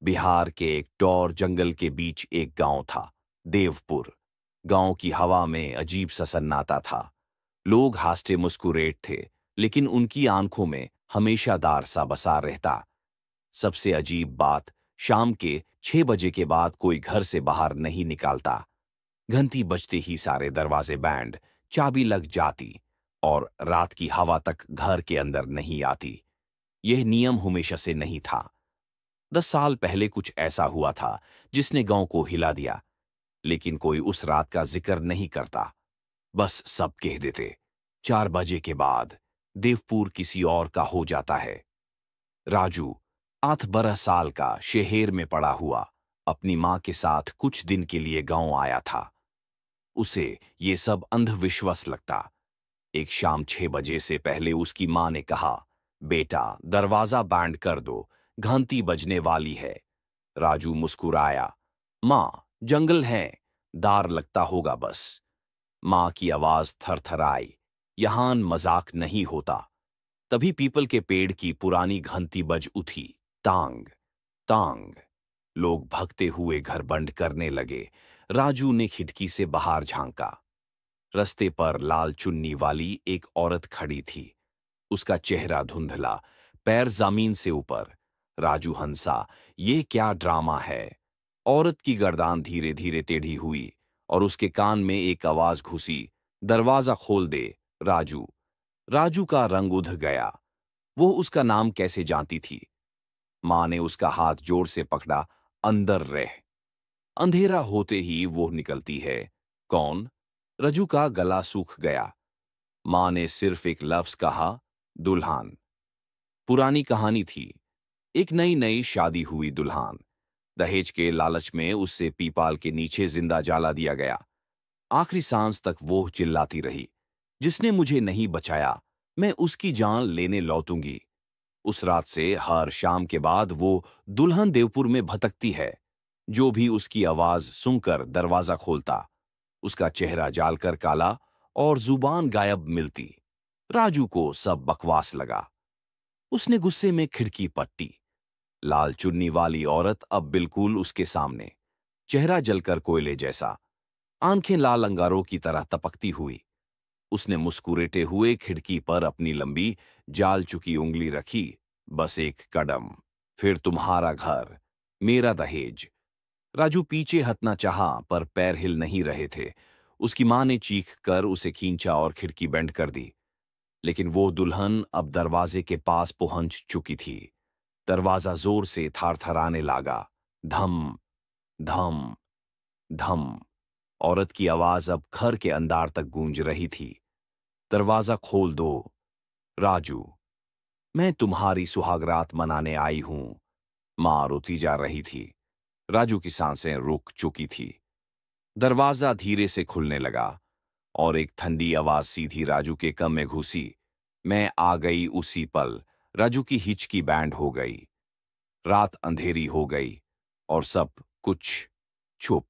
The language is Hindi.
बिहार के एक टौर जंगल के बीच एक गांव था, देवपुर। गांव की हवा में अजीब सा सन्नाटा था। लोग हास्ते मुस्कुराते थे, लेकिन उनकी आंखों में हमेशा दार सा बसा रहता। सबसे अजीब बात, शाम के 6 बजे के बाद कोई घर से बाहर नहीं निकलता। घंटी बजते ही सारे दरवाजे बैंड, चाबी लग जाती और रात की हवा तक घर के अंदर नहीं आती। यह नियम हमेशा से नहीं था। 10 साल पहले कुछ ऐसा हुआ था जिसने गांव को हिला दिया, लेकिन कोई उस रात का जिक्र नहीं करता। बस सब कह देते, 4 बजे के बाद देवपुर किसी और का हो जाता है। राजू 8 12 साल का, शहर में पड़ा हुआ, अपनी मां के साथ कुछ दिन के लिए गांव आया था। उसे ये सब अंधविश्वास लगता। एक शाम 6 बजे से पहले उसकी मां ने कहा, बेटा दरवाजा बैंड कर दो, घंटी बजने वाली है। राजू मुस्कुराया, मां जंगल है, दार लगता होगा बस। मां की आवाज थरथराई, यहां मजाक नहीं होता। तभी पीपल के पेड़ की पुरानी घंटी बज उठी, टांग टांग। लोग भगते हुए घर बंद करने लगे। राजू ने खिड़की से बाहर झांका। रस्ते पर लाल चुन्नी वाली एक औरत खड़ी थी। उसका चेहरा धुंधला, पैर जमीन से ऊपर। राजू हंसा, ये क्या ड्रामा है। औरत की गर्दान धीरे धीरे टेढ़ी हुई और उसके कान में एक आवाज घुसी, दरवाजा खोल दे राजू। राजू का रंग उठ गया। वो उसका नाम कैसे जानती थी। मां ने उसका हाथ जोर से पकड़ा, अंदर रह। अंधेरा होते ही वो निकलती है। कौन? रजू का गला सूख गया। मां ने सिर्फ एक लफ्ज कहा, दुल्हन। पुरानी कहानी थी। एक नई नई शादी हुई दुल्हन। दहेज के लालच में उससे पीपाल के नीचे जिंदा जला दिया गया। आखिरी सांस तक वो चिल्लाती रही, जिसने मुझे नहीं बचाया, मैं उसकी जान लेने लौटूंगी। उस रात से हर शाम के बाद वो दुल्हन देवपुर में भटकती है। जो भी उसकी आवाज सुनकर दरवाजा खोलता, उसका चेहरा जालकर काला और जुबान गायब मिलती। राजू को सब बकवास लगा। उसने गुस्से में खिड़की पट्टी। लाल चुन्नी वाली औरत अब बिल्कुल उसके सामने, चेहरा जलकर कोयले जैसा, आंखें लाल अंगारों की तरह तपकती हुई। उसने मुस्कुराते हुए खिड़की पर अपनी लंबी जाल चुकी उंगली रखी। बस एक कदम, फिर तुम्हारा घर, मेरा दहेज। राजू पीछे हटना चाहा, पर पैर हिल नहीं रहे थे। उसकी मां ने चीख कर उसे खींचा और खिड़की बंद कर दी। लेकिन वो दुल्हन अब दरवाजे के पास पहुंच चुकी थी। दरवाजा जोर से थरथराने लगा। धम धम धम। औरत की आवाज अब घर के अंदर तक गूंज रही थी। दरवाजा खोल दो राजू, मैं तुम्हारी सुहागरात मनाने आई हूं। मां रोती जा रही थी। राजू की सांसें रुक चुकी थी। दरवाजा धीरे से खुलने लगा और एक ठंडी आवाज सीधी राजू के कान में घुसी। मैं आ गई उसी पल। राजू की हिचकी बैंड हो गई। रात अंधेरी हो गई और सब कुछ चुप।